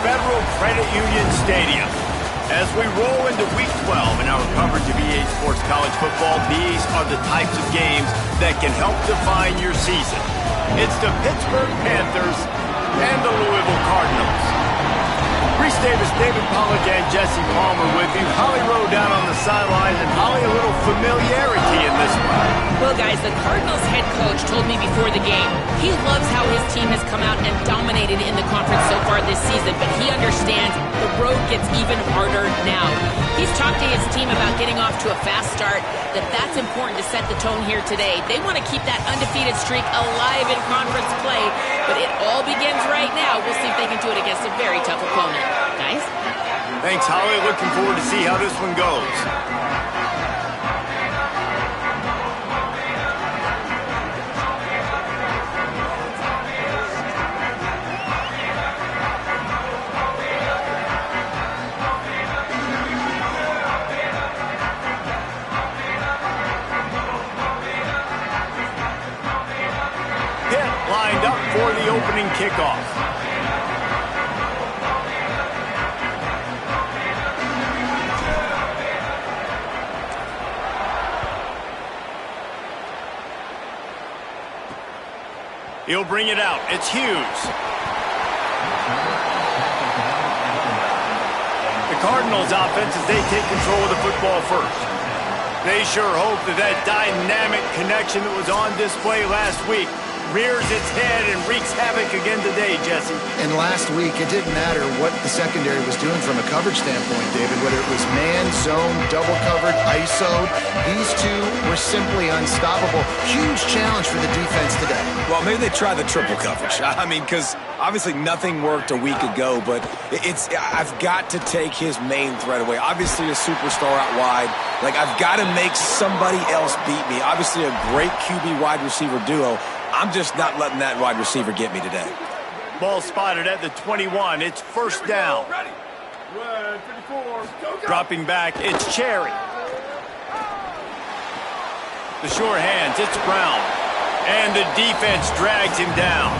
Federal Credit Union Stadium. As we roll into Week 12 in our coverage of EA Sports College Football, these are the types of games that can help define your season. It's the Pittsburgh Panthers and the Louisville Cardinals. Reese Davis, David Pollack, and Jesse Palmer with you. Holly Rowe down on the sidelines, and Holly, a little familiarity in this one. Well, guys, the Cardinals head coach told me before the game he loves how his team has come out and dominated in the conference so far this season, but he understands the road gets even harder now. He's talked to his team about getting off to a fast start, that's important to set the tone here today. They want to keep that undefeated streak alive in conference play, but it all begins right now. We'll see if they can do it against a very tough opponent. Guys? Thanks, Holly. Looking forward to see how this one goes. Lined up for the opening kickoff. He'll bring it out. It's Hughes. The Cardinals' offense as they take control of the football first. They sure hope that dynamic connection that was on display last week rears its head and wreaks havoc again today, Jesse. And last week, it didn't matter what the secondary was doing from a coverage standpoint, David, whether it was man, zone, double covered, ISO'd. These two were simply unstoppable. Huge challenge for the defense today. Well, maybe they try the triple coverage. I mean, because obviously nothing worked a week ago, but I've got to take his main threat away. Obviously a superstar out wide. I've got to make somebody else beat me. Obviously a great QB wide receiver duo. I'm just not letting that wide receiver get me today. Ball spotted at the 21. It's first down. Dropping back, it's Cherry. The short hands, it's Brown. And the defense drags him down.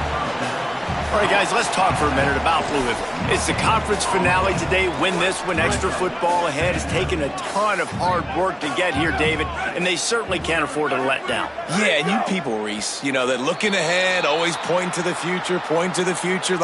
All right, guys, let's talk for a minute about Louisville. It's the conference finale today. Win this one. Extra football ahead. Has taken a ton of hard work to get here, David, and they certainly can't afford to let down. Yeah, and you people, Reese, they're looking ahead, always pointing to the future,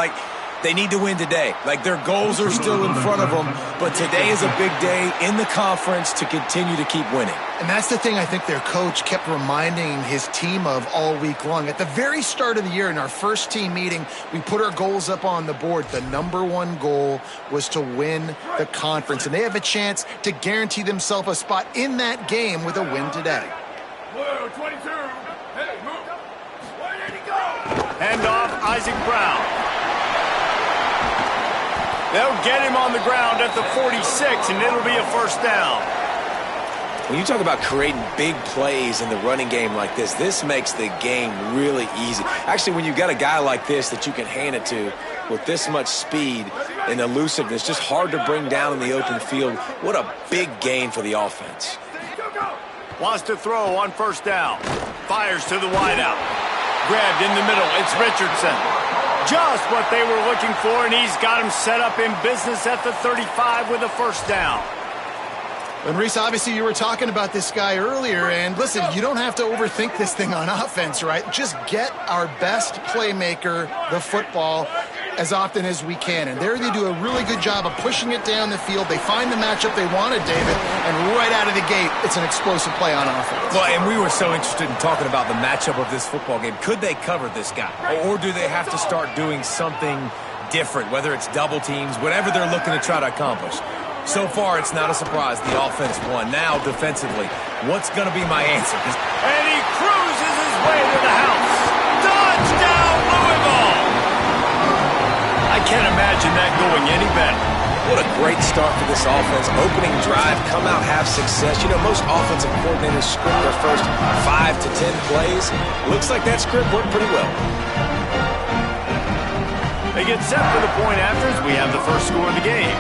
they need to win today. Their goals are still in front of them, but today is a big day in the conference to continue to keep winning. And that's the thing I think their coach kept reminding his team of all week long. At the very start of the year in our first team meeting, we put our goals up on the board. The number one goal was to win the conference, and they have a chance to guarantee themselves a spot in that game with a win today. Blue 22. Hey, move. Where did he go? Hand off, Isaac Brown. They'll get him on the ground at the 46, and it'll be a first down. When you talk about creating big plays in the running game like this makes the game really easy. Actually, when you've got a guy like this that you can hand it to with this much speed and elusiveness, just hard to bring down in the open field, what a big gain for the offense. Wants to throw on first down. Fires to the wideout. Grabbed in the middle. It's Richardson. Just what they were looking for, and he's got him set up in business at the 35 with a first down. And Reese, obviously you were talking about this guy earlier, and listen, you don't have to overthink this thing on offense, right? Just get our best playmaker the football as often as we can. And there they do a really good job of pushing it down the field. They find the matchup they wanted, David, and right out of the gate, it's an explosive play on offense. Well, and we were so interested in talking about the matchup of this football game. Could they cover this guy? Or do they have to start doing something different, whether it's double teams, whatever they're looking to try to accomplish? So far, it's not a surprise. The offense won. Now, defensively, what's going to be my answer? And he cruises his way to the house. Touchdown, Louisville! I can't imagine that going any better. What a great start for this offense. Opening drive, come out, have success. Most offensive coordinators script their first 5 to 10 plays. Looks like that script worked pretty well. They get set for the point after as we have the first score of the game.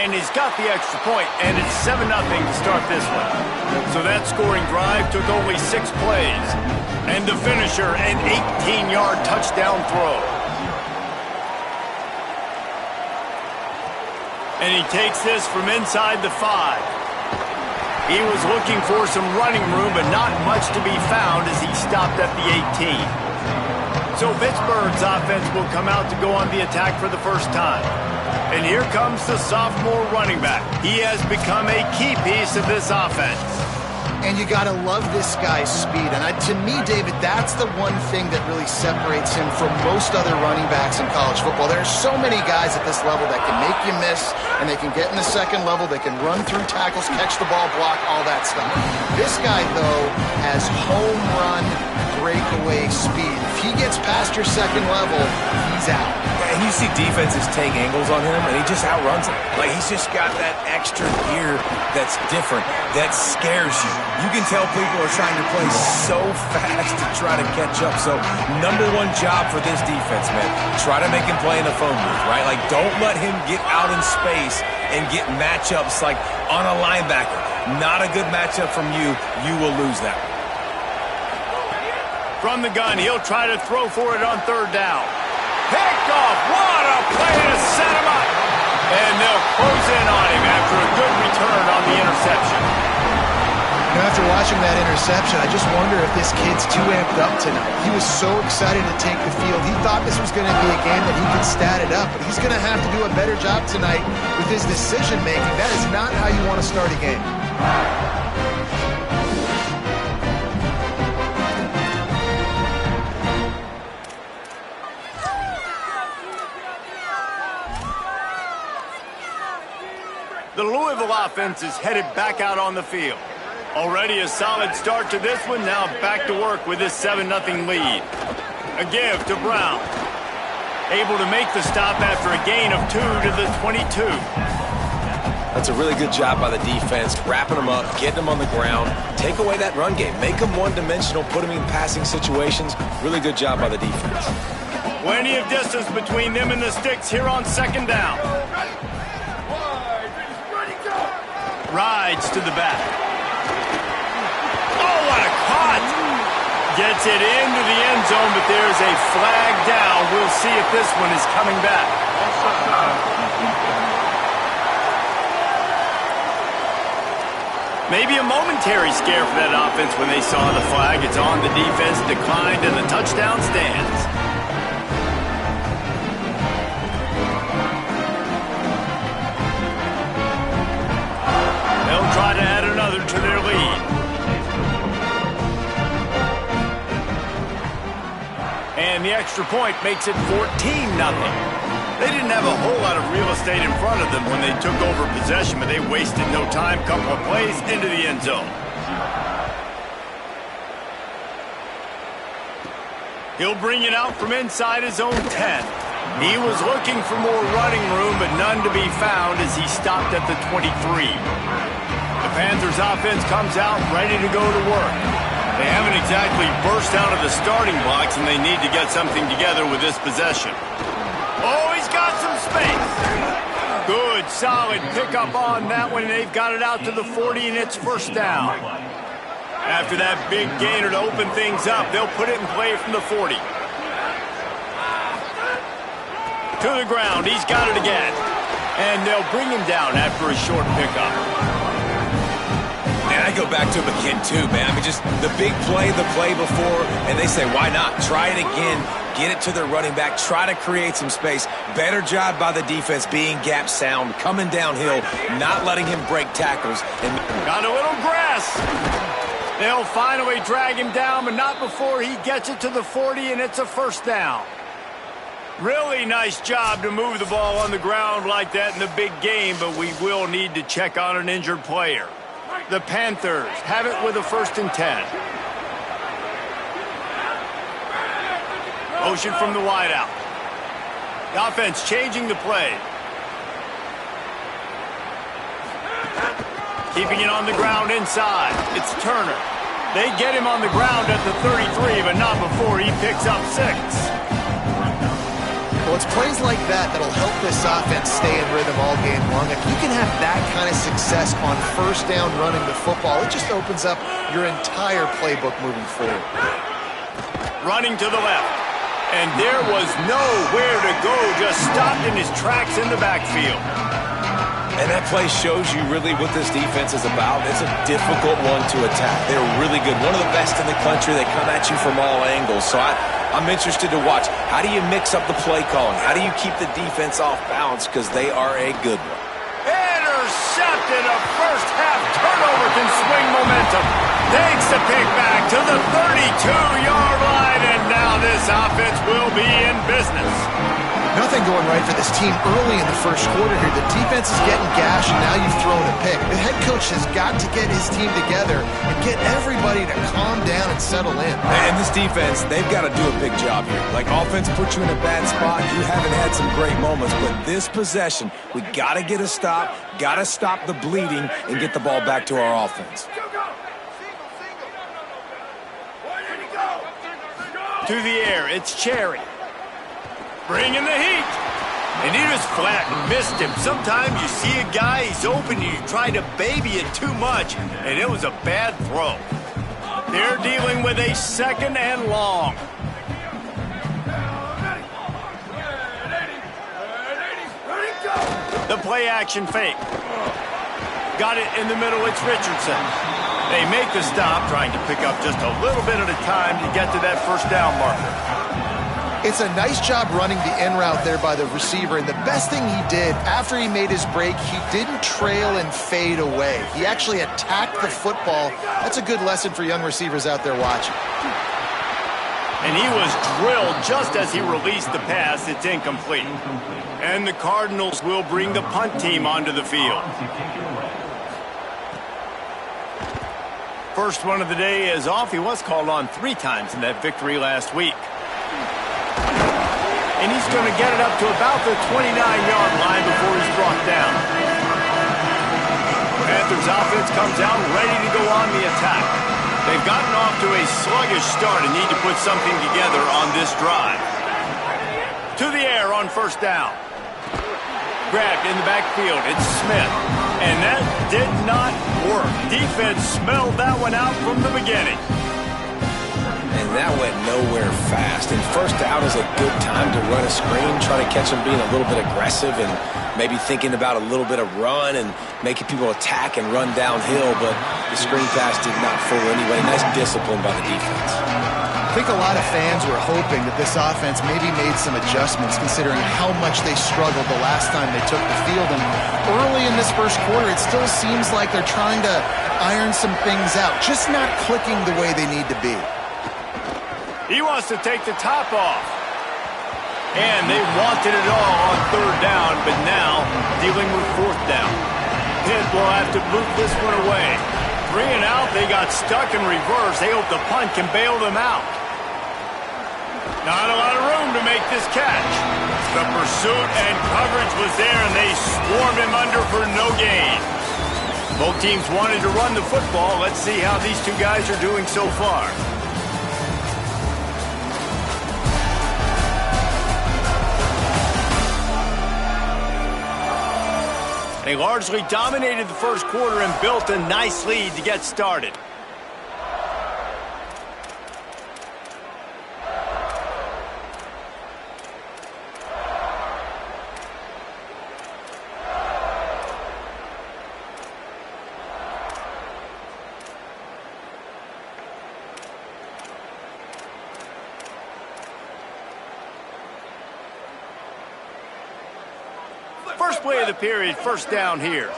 And he's got the extra point, and it's 7-0 to start this one. So that scoring drive took only 6 plays. And the finisher, an 18-yard touchdown throw. And he takes this from inside the 5. He was looking for some running room, but not much to be found as he stopped at the 18. So Pittsburgh's offense will come out to go on the attack for the first time. And here comes the sophomore running back. He has become a key piece of this offense. And you got to love this guy's speed. And to me, David, that's the one thing that really separates him from most other running backs in college football. There are so many guys at this level that can make you miss, and they can get in the second level. They can run through tackles, catch the ball, block, all that stuff. This guy, though, has home run breakaway speed. If he gets past your second level, he's out. And you see defenses take angles on him, and he just outruns them. Like, he's just got that extra gear that's different, that scares you. You can tell people are trying to play so fast to try to catch up. So, number one job for this defense, man, try to make him play in the phone booth, right? Like, don't let him get out in space and get matchups like on a linebacker. Not a good matchup from you. You will lose that. From the gun, he'll try to throw for it on third down. Picked off. What a play to set him up. And they'll close in on him after a good return on the interception. Now, after watching that interception, I just wonder if this kid's too amped up tonight. He was so excited to take the field. He thought this was going to be a game that he could stat it up, but he's going to have to do a better job tonight with his decision-making. That is not how you want to start a game. The Louisville offense is headed back out on the field. Already a solid start to this one. Now back to work with this 7-0 lead. A give to Brown. Able to make the stop after a gain of 2 to the 22. That's a really good job by the defense, wrapping them up, getting them on the ground. Take away that run game. Make them one-dimensional, put them in passing situations. Really good job by the defense. Plenty of distance between them and the sticks here on second down. Rides to the back. Oh, what a cut! Gets it into the end zone, but there's a flag down. We'll see if this one is coming back. Maybe a momentary scare for that offense when they saw the flag. It's on the defense, declined, and the touchdown stands. They'll try to add another to their lead. And the extra point makes it 14-0. They didn't have a whole lot of real estate in front of them when they took over possession, but they wasted no time. Couple of plays into the end zone. He'll bring it out from inside his own 10. He was looking for more running room, but none to be found as he stopped at the 23. The Panthers offense comes out ready to go to work. They haven't exactly burst out of the starting blocks, and they need to get something together with this possession. Oh, he's got some space. Good, solid pickup on that one. They've got it out to the 40, and it's first down. After that big gainer to open things up, they'll put it in play from the 40. To the ground, he's got it again. And they'll bring him down after a short pickup. And I go back to him again, too, man. I mean, just the big play, the play before, and they say, why not? Try it again. Get it to their running back. Try to create some space. Better job by the defense being gap sound, coming downhill, not letting him break tackles. And got a little grass. They'll finally drag him down, but not before he gets it to the 40, and it's a first down. Really nice job to move the ball on the ground like that in the big game, but we will need to check on an injured player. The Panthers have it with a 1st and 10. Motion from the wideout. The offense changing the play. Keeping it on the ground inside. It's Turner. They get him on the ground at the 33, but not before he picks up 6. Well, it's plays like that that'll help this offense stay in rhythm all game long. If you can have that kind of success on first down running the football, it just opens up your entire playbook moving forward. running to the left. And there was nowhere to go, just stopped in his tracks in the backfield. And that play shows you really what this defense is about. It's a difficult one to attack. They're really good. One of the best in the country. They come at you from all angles. So I'm interested to watch. How do you mix up the play calling? How do you keep the defense off balance? Because they are a good one. Intercepted. A first-half turnover can swing momentum. Takes the pick back to the 32-yard line, and now this offense will be in business. Nothing going right for this team early in the first quarter here. The defense is getting gashed, and now you've thrown a pick. The head coach has got to get his team together and get everybody to calm down and settle in. And this defense, they've got to do a big job here. Like, offense put you in a bad spot. You haven't had some great moments, but this possession, we got to get a stop, got to stop the bleeding, and get the ball back to our offense. To the air, it's Cherry. Bringing the heat. And he just flat missed him. Sometimes you see a guy, he's open, and you try to baby it too much, and it was a bad throw. They're dealing with a 2nd and long. The play action fake. Got it in the middle, it's Richardson. They make the stop, trying to pick up just a little bit at a time to get to that first down marker. It's a nice job running the in route there by the receiver, and the best thing he did after he made his break, he didn't trail and fade away. He actually attacked the football. That's a good lesson for young receivers out there watching. And he was drilled just as he released the pass. It's incomplete. And the Cardinals will bring the punt team onto the field. First one of the day is off. He was called on 3 times in that victory last week. And he's going to get it up to about the 29-yard line before he's brought down. Panthers offense comes out ready to go on the attack. They've gotten off to a sluggish start and need to put something together on this drive. To the air on first down. Grabbed in the backfield. It's Smith. And that did not work. Defense smelled that one out from the beginning. And that went nowhere fast. And first down is a good time to run a screen, try to catch them being a little bit aggressive and maybe thinking about a little bit of run and making people attack and run downhill. But the screen pass did not fool anyway. Nice discipline by the defense. I think a lot of fans were hoping that this offense maybe made some adjustments considering how much they struggled the last time they took the field. And early in this first quarter, it still seems like they're trying to iron some things out, just not clicking the way they need to be. He wants to take the top off. And they wanted it all on third down, but now dealing with fourth down. Pitt will have to boot this one away. 3 and out, they got stuck in reverse. They hope the punt can bail them out. Not a lot of room to make this catch. The pursuit and coverage was there, and they swarmed him under for no gain. Both teams wanted to run the football. Let's see how these two guys are doing so far. They largely dominated the first quarter and built a nice lead to get started. First play of the period, first down here.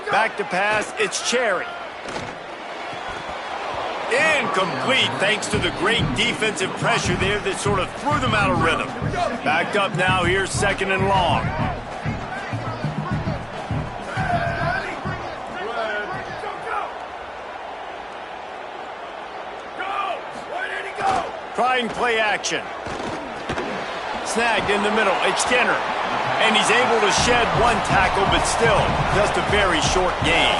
Back to pass, it's Cherry. Incomplete thanks to the great defensive pressure there that sort of threw them out of rhythm. Backed up now, here's 2nd and long. Trying play action. Snagged in the middle, it's Jenner. And he's able to shed one tackle, but still just a very short gain.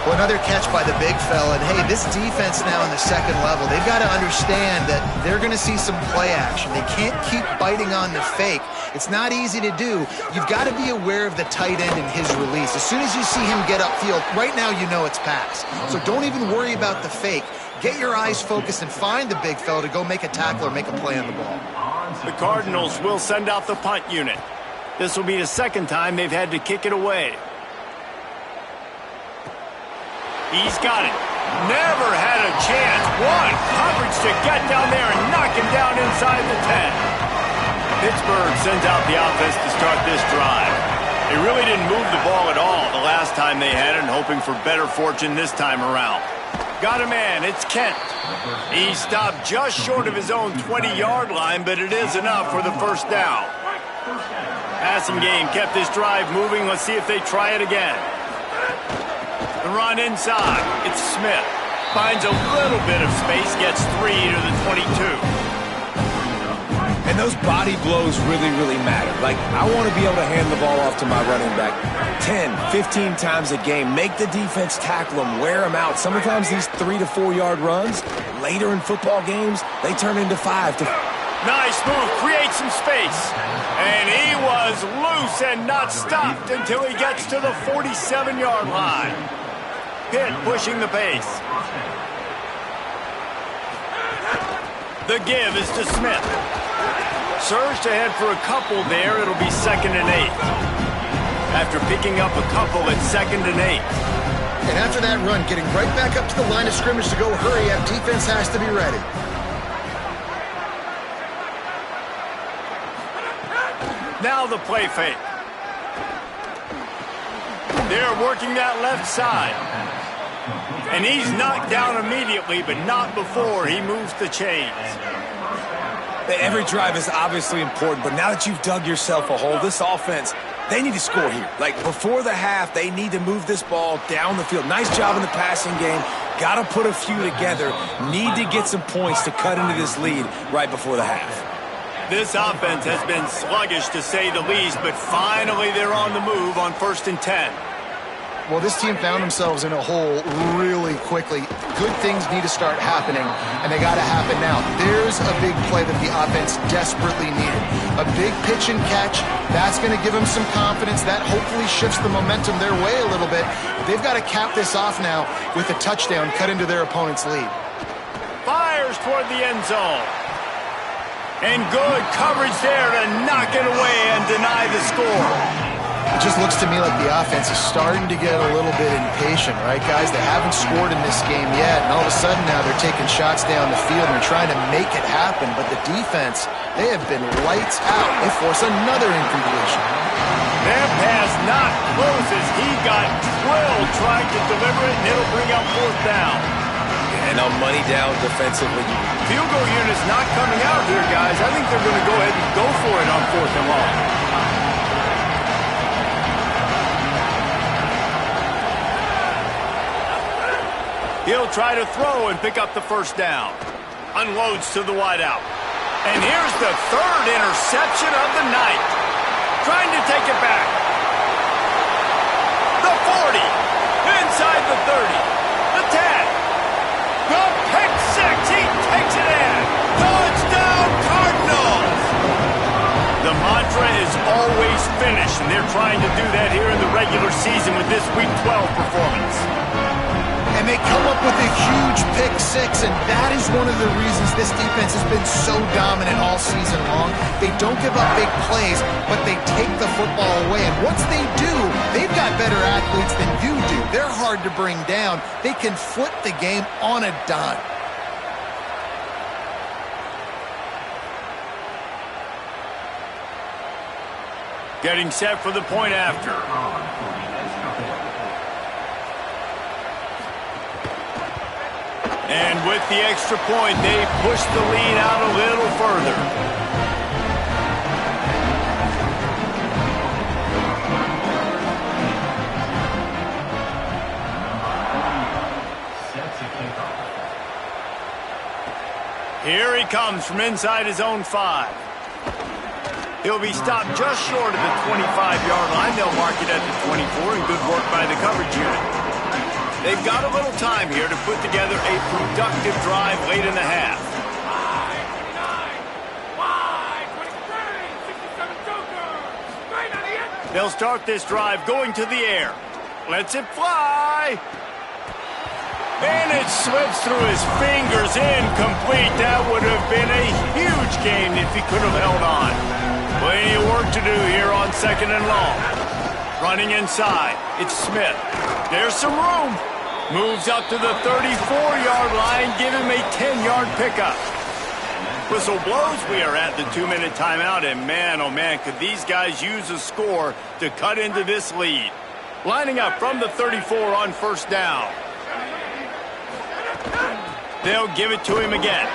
Well, another catch by the big fella. And hey, this defense now in the second level, they've got to understand that they're going to see some play action. They can't keep biting on the fake. It's not easy to do. You've got to be aware of the tight end and his release. As soon as you see him get upfield, right now you know it's pass. So don't even worry about the fake. Get your eyes focused and find the big fella to go make a tackle or make a play on the ball. The Cardinals will send out the punt unit. This will be the second time they've had to kick it away. He's got it. Never had a chance. One coverage to get down there and knock him down inside the 10. Pittsburgh sends out the offense to start this drive. They really didn't move the ball at all the last time they had it, and hoping for better fortune this time around. Got a man. It's Kent. He stopped just short of his own 20-yard line, but it is enough for the first down. Passing game kept this drive moving. Let's see if they try it again. The run inside. It's Smith. Finds a little bit of space, gets 3 to the 22. And those body blows really, really matter. Like, I want to be able to hand the ball off to my running back 10, 15 times a game. Make the defense tackle them, wear them out. Sometimes these 3 to 4 yard runs, later in football games, they turn into 5 to... Nice move, creates some space. And he was loose and not stopped until he gets to the 47-yard line. Pitt pushing the pace. The give is to Smith. Surged ahead for a couple there. It'll be 2nd and 8. After picking up a couple, it's 2nd and 8. And after that run, getting right back up to the line of scrimmage to go hurry up, defense has to be ready. Now the play fake. They're working that left side. And he's knocked down immediately, but not before he moves the chains. Every drive is obviously important, but now that you've dug yourself a hole, this offense, they need to score here. Like, before the half, they need to move this ball down the field. Nice job in the passing game. Got to put a few together. Need to get some points to cut into this lead right before the half. This offense has been sluggish, to say the least, but finally they're on the move on 1st and 10. Well, this team found themselves in a hole really quickly. Good things need to start happening, and they got to happen now. There's a big play that the offense desperately needed. A big pitch and catch. That's going to give them some confidence. That hopefully shifts the momentum their way a little bit. They've got to cap this off now with a touchdown cut into their opponent's lead. Fires toward the end zone. And good coverage there to knock it away and deny the score. It just looks to me like the offense is starting to get a little bit impatient, right, guys? They haven't scored in this game yet, and all of a sudden now they're taking shots down the field and they're trying to make it happen. But the defense, they have been lights out. They force another incompletion. Their pass not close as he got drilled trying to deliver it, and it'll bring up 4th down. And on money down defensively. Field goal unit's not coming out here, guys. I think they're going to go ahead and go for it on 4th and long. He'll try to throw and pick up the first down. Unloads to the wideout. And here's the 3rd interception of the night. Trying to take it back. The 40. Inside the 30. The 10. The pick 6. He takes it in. Touchdown Cardinals. The mantra is always finish, and they're trying to do that here in the regular season with this Week 12 performance. And they come up with a huge pick 6, and that is one of the reasons this defense has been so dominant all season long. They don't give up big plays, but they take the football away. And once they do, they've got better athletes than you do. They're hard to bring down. They can flip the game on a dime. Getting set for the point after. And with the extra point, they push the lead out a little further. Here he comes from inside his own 5. He'll be stopped just short of the 25-yard line. They'll mark it at the 24, and good work by the coverage unit. They've got a little time here to put together a productive drive late in the half. They'll start this drive going to the air. Lets it fly. And it slips through his fingers, incomplete. That would have been a huge gain if he could have held on. Plenty of work to do here on 2nd and long. Running inside, it's Smith. There's some room. Moves up to the 34-yard line, give him a 10-yard pickup. Whistle blows, we are at the 2-minute timeout, and man, oh man, could these guys use a score to cut into this lead. Lining up from the 34 on 1st down. They'll give it to him again.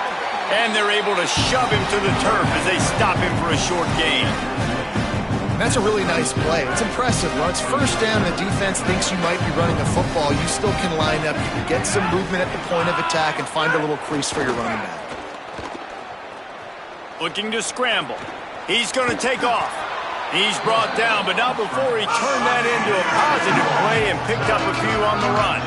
And they're able to shove him to the turf as they stop him for a short gain. That's a really nice play. It's impressive. When it's 1st down, the defense thinks you might be running a football. You still can line up. You can get some movement at the point of attack and find a little crease for your running back. Looking to scramble. He's going to take off. He's brought down, but not before he turned that into a positive play and picked up a few on the run.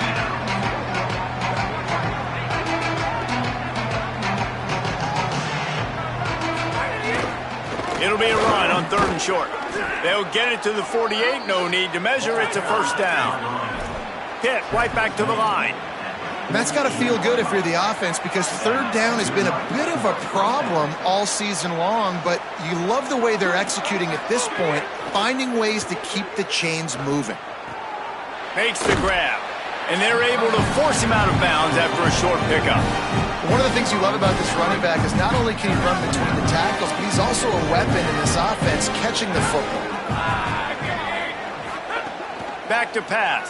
It'll be a run on 3rd and short. They'll get it to the 48. No need to measure. It's a 1st down. Pitt right back to the line. And that's got to feel good if you're the offense, because 3rd down has been a bit of a problem all season long, but you love the way they're executing at this point, finding ways to keep the chains moving. Makes the grab, and they're able to force him out of bounds after a short pickup. One of the things you love about this running back is not only can he run between the tackles, but he's also a weapon in this offense, catching the football. Back to pass.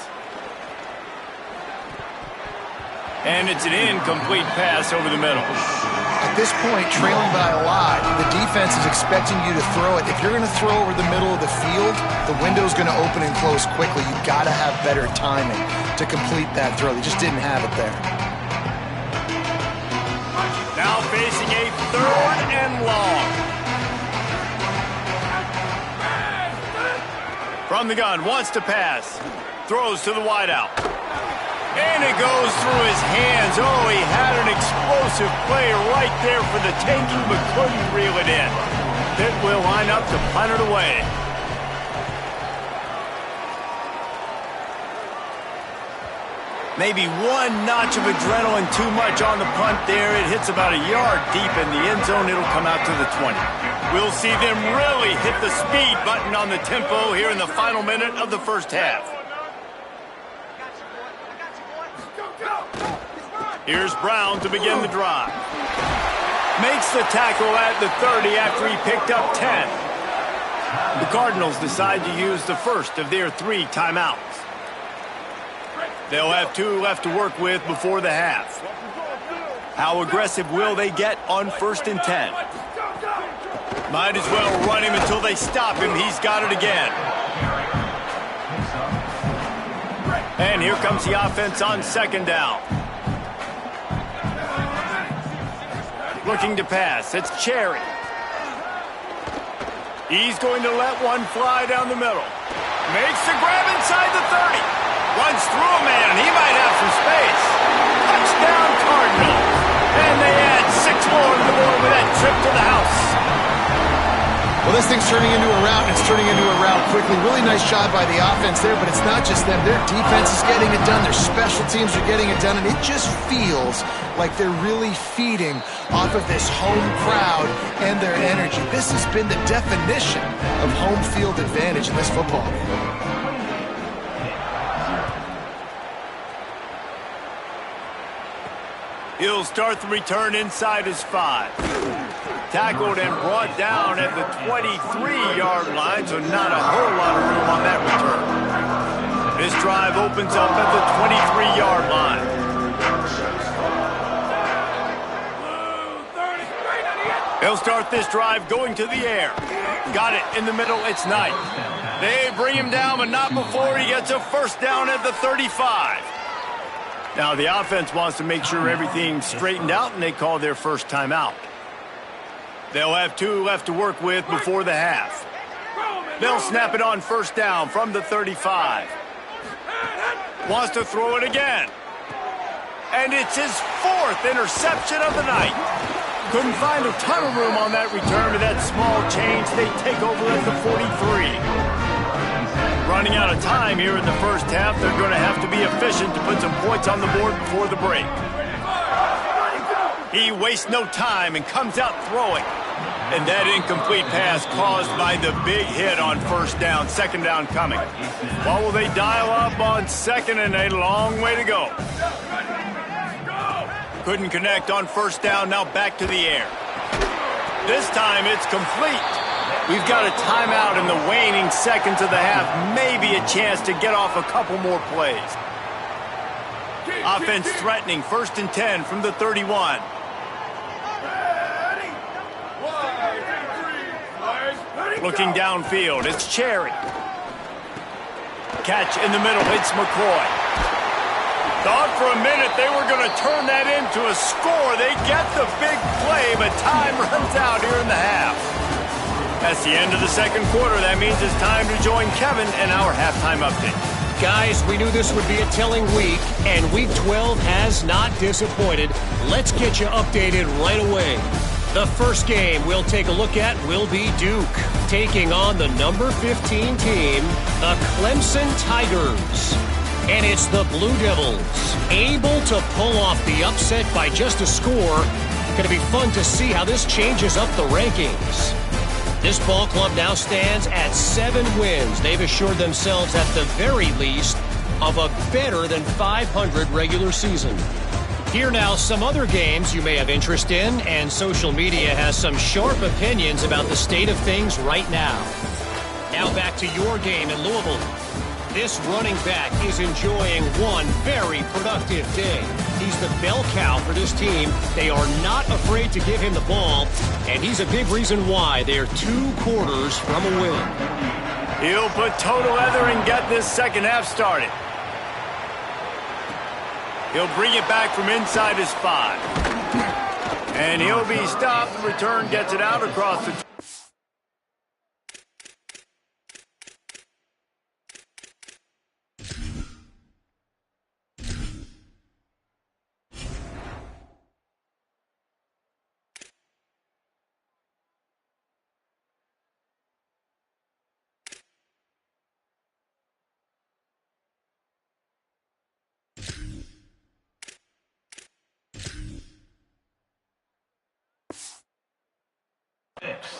And it's an incomplete pass over the middle. At this point, trailing by a lot, the defense is expecting you to throw it. If you're going to throw over the middle of the field, the window's going to open and close quickly. You've got to have better timing to complete that throw. They just didn't have it there. Now facing a 3rd and long. From the gun, wants to pass. Throws to the wideout. And it goes through his hands. Oh, he had an explosive play right there for the taking, but couldn't reel it in. Pitt will line up to punt it away. Maybe one notch of adrenaline too much on the punt there. It hits about a yard deep in the end zone. It'll come out to the 20. We'll see them really hit the speed button on the tempo here in the final minute of the 1st half. Here's Brown to begin the drive. Makes the tackle at the 30 after he picked up 10. The Cardinals decide to use the first of their 3 timeouts. They'll have 2 left to work with before the half. How aggressive will they get on 1st and 10? Might as well run him until they stop him. He's got it again. And here comes the offense on 2nd down. Looking to pass. It's Cherry. He's going to let one fly down the middle. Makes the grab inside the 30. Runs through a man. He might have some space. Touchdown Cardinals. And they add 6 more to the board with that trip to the house. Well, this thing's turning into a rout, and it's turning into a rout quickly. Really nice job by the offense there, but it's not just them. Their defense is getting it done. Their special teams are getting it done, and it just feels like they're really feeding off of this home crowd and their energy. This has been the definition of home field advantage in this football game. He'll start the return inside his 5. Tackled and brought down at the 23-yard line, so not a whole lot of room on that return. This drive opens up at the 23-yard line. They'll start this drive going to the air. Got it in the middle, it's Knight. They bring him down, but not before he gets a 1st down at the 35. Now the offense wants to make sure everything's straightened out, and they call their first timeout. They'll have 2 left to work with before the half. They'll snap it on 1st down from the 35. Wants to throw it again. And it's his 4th interception of the night. Couldn't find a ton of room on that return to that small change. They take over at the 43. running out of time here in the first half. They're going to have to be efficient to put some points on the board before the break. He wastes no time and comes out throwing. And that incomplete pass caused by the big hit on first down. Second down coming. What will they dial up on second, and a long way to go. Couldn't connect on first down. Now back to the air. This time it's complete. We've got a timeout in the waning seconds of the half. Maybe a chance to get off a couple more plays. Offense threatening. 1st and 10 from the 31. Looking downfield. It's Cherry. Catch in the middle. It's McCoy. Thought for a minute they were going to turn that into a score. They get the big play, but time runs out here in the half. That's the end of the second quarter. That means it's time to join Kevin and our halftime update. Guys, we knew this would be a telling week, and Week 12 has not disappointed. Let's get you updated right away. The first game we'll take a look at will be Duke, taking on the number 15 team, the Clemson Tigers. And it's the Blue Devils, able to pull off the upset by just a score. Going to be fun to see how this changes up the rankings. This ball club now stands at 7 wins. They've assured themselves at the very least of a better than 500 regular season. Here now some other games you may have interest in, and social media has some sharp opinions about the state of things right now. Now back to your game in Louisville. This running back is enjoying one very productive day. He's the bell cow for this team. They are not afraid to give him the ball, and he's a big reason why they're 2 quarters from a win. He'll put toe together and get this second half started. He'll bring it back from inside his 5. And he'll be stopped. The return gets it out across the...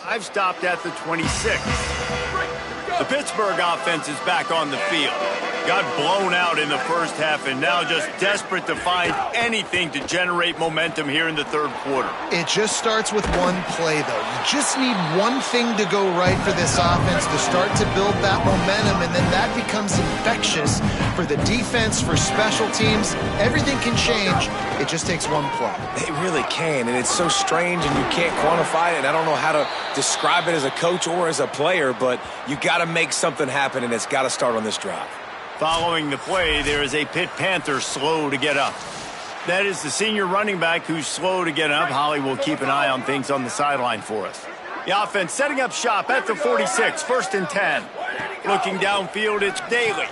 I've stopped at the 26. The Pittsburgh offense is back on the field. Got blown out in the first half and now just desperate to find anything to generate momentum here in the third quarter. It just starts with one play, though. You just need one thing to go right for this offense to start to build that momentum, and then that becomes infectious for the defense, for special teams. Everything can change. It just takes one play. It really can, and it's so strange, and you can't quantify it, and I don't know how to describe it as a coach or as a player, but you got to make something happen, and it's got to start on this drive. Following the play, there is a Pitt Panther slow to get up. That is the senior running back who's slow to get up. Holly will keep an eye on things on the sideline for us. The offense setting up shop at the 46, 1st and 10. Looking downfield, it's Daly.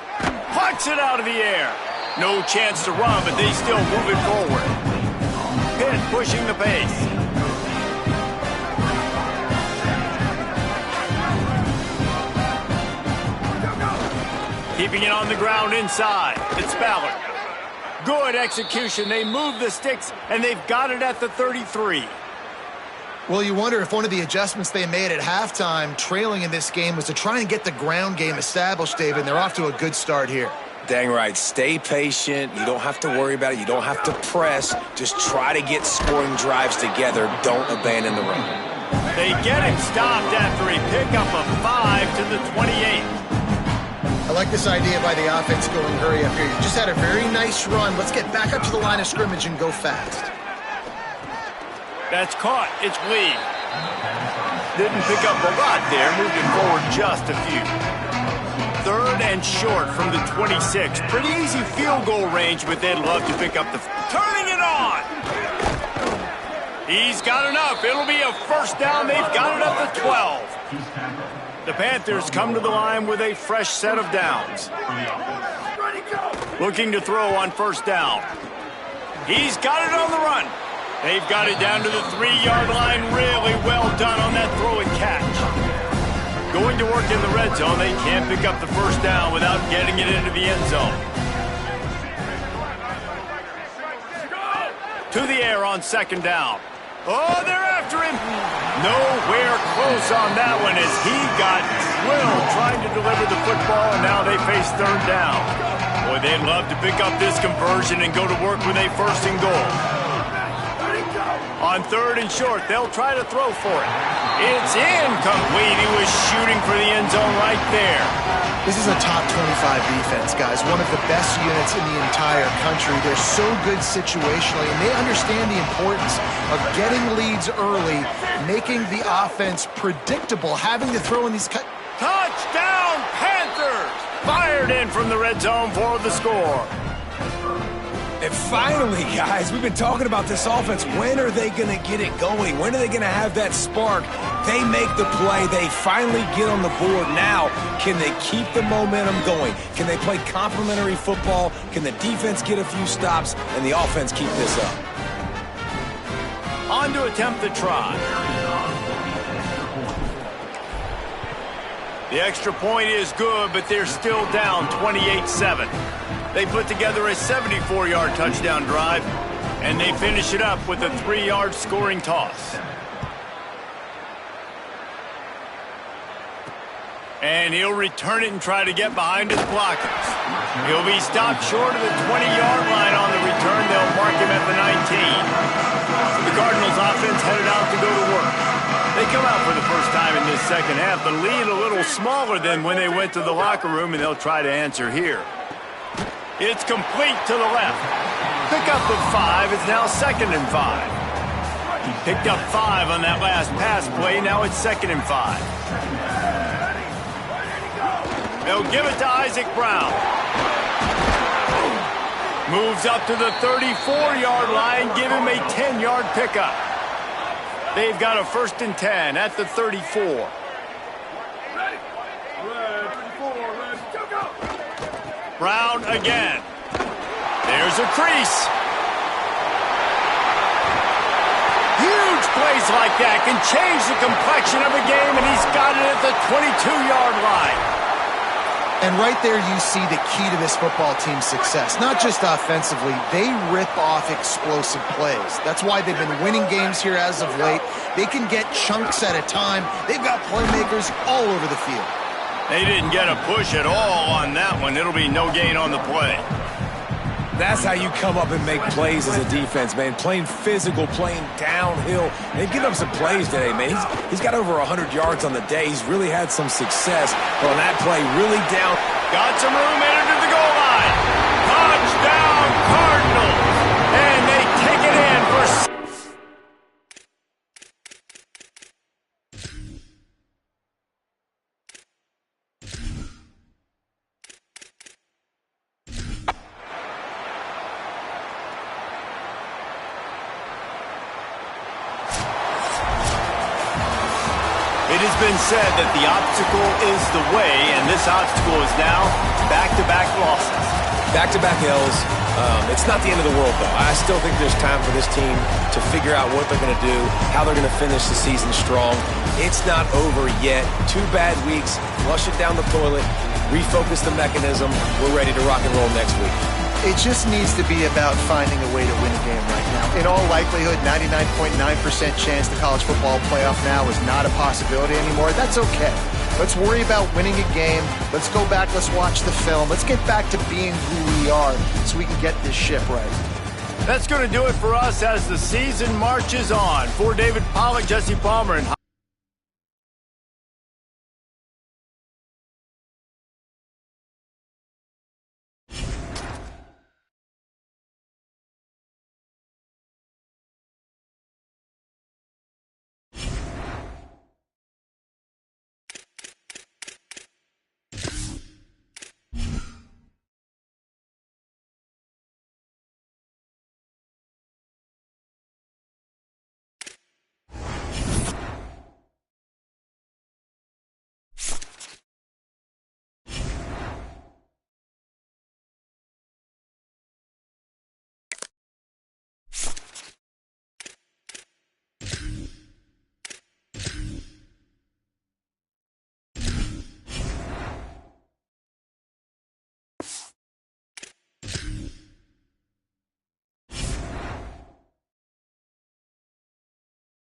Plucks it out of the air. No chance to run, but they still move it forward. Pitt pushing the pace. Keeping it on the ground inside. It's Ballard. Good execution. They move the sticks, and they've got it at the 33. Well, you wonder if one of the adjustments they made at halftime, trailing in this game, was to try and get the ground game established, David, and they're off to a good start here. Dang right. Stay patient. You don't have to worry about it. You don't have to press. Just try to get scoring drives together. Don't abandon the run. They get him stopped after a pickup of 5 to the 28. I like this idea by the offense going hurry up here. You just had a very nice run. Let's get back up to the line of scrimmage and go fast. That's caught. It's Lee. Didn't pick up a lot there. Moved it forward just a few. 3rd and short from the 26. Pretty easy field goal range, but they'd love to pick up the... Turning it on! He's got enough. It'll be a first down. They've got it at the 12. The Panthers come to the line with a fresh set of downs. Looking to throw on first down. He's got it on the run. They've got it down to the 3-yard line. Really well done on that throw and catch. Going to work in the red zone, they can't pick up the first down without getting it into the end zone. To the air on second down. Oh, they're after him. Nowhere close on that one as he got drilled trying to deliver the football, and now they face third down. Boy, they'd love to pick up this conversion and go to work with a first and goal. On third and short, they'll try to throw for it. It's incomplete. He was shooting for the end zone right there. This is a top 25 defense, guys. One of the best units in the entire country. They're so good situationally, and they understand the importance of getting leads early, making the offense predictable, having to throw in these cut. Touchdown, Panthers! Fired in from the red zone for the score. And finally, guys, we've been talking about this offense. When are they going to get it going? When are they going to have that spark? They make the play. They finally get on the board. Now, can they keep the momentum going? Can they play complementary football? Can the defense get a few stops and the offense keep this up? On to attempt the try. The extra point is good, but they're still down 28-7. They put together a 74-yard touchdown drive, and they finish it up with a 3-yard scoring toss. And he'll return it and try to get behind his blockers. He'll be stopped short of the 20-yard line on the return. They'll mark him at the 19. The Cardinals offense headed out to go to work. They come out for the first time in this second half. The lead a little smaller than when they went to the locker room, and they'll try to answer here. It's complete to the left. Pick up of 5. It's now 2nd and 5. He picked up 5 on that last pass play. Now it's 2nd and 5. They'll give it to Isaac Brown. Moves up to the 34-yard line. Give him a 10-yard pickup. They've got a 1st and 10 at the 34. Brown again. There's a crease. Huge plays like that can change the complexion of a game, and he's got it at the 22-yard line. And right there you see the key to this football team's success. Not just offensively, they rip off explosive plays. That's why they've been winning games here as of late. They can get chunks at a time. They've got playmakers all over the field. They didn't get a push at all on that one. It'll be no gain on the play. That's how you come up and make plays as a defense, man. Playing physical, playing downhill. They've given up some plays today, man. He's got over 100 yards on the day. He's really had some success. But on that play, really down. Got some room headed to the goal line. Touchdown, Cardinals. And they take it in for... It has been said that the obstacle is the way, and this obstacle is now back-to-back losses. Back-to-back L's. It's not the end of the world, though. I still think there's time for this team to figure out what they're going to do, how they're going to finish the season strong. It's not over yet. 2 bad weeks. Flush it down the toilet. Refocus the mechanism. We're ready to rock and roll next week. It just needs to be about finding a way to win a game right now. In all likelihood, 99.9% chance the college football playoff now is not a possibility anymore. That's okay. Let's worry about winning a game. Let's go back. Let's watch the film. Let's get back to being who we are so we can get this ship right. That's going to do it for us as the season marches on. For David Pollack, Jesse Palmer, and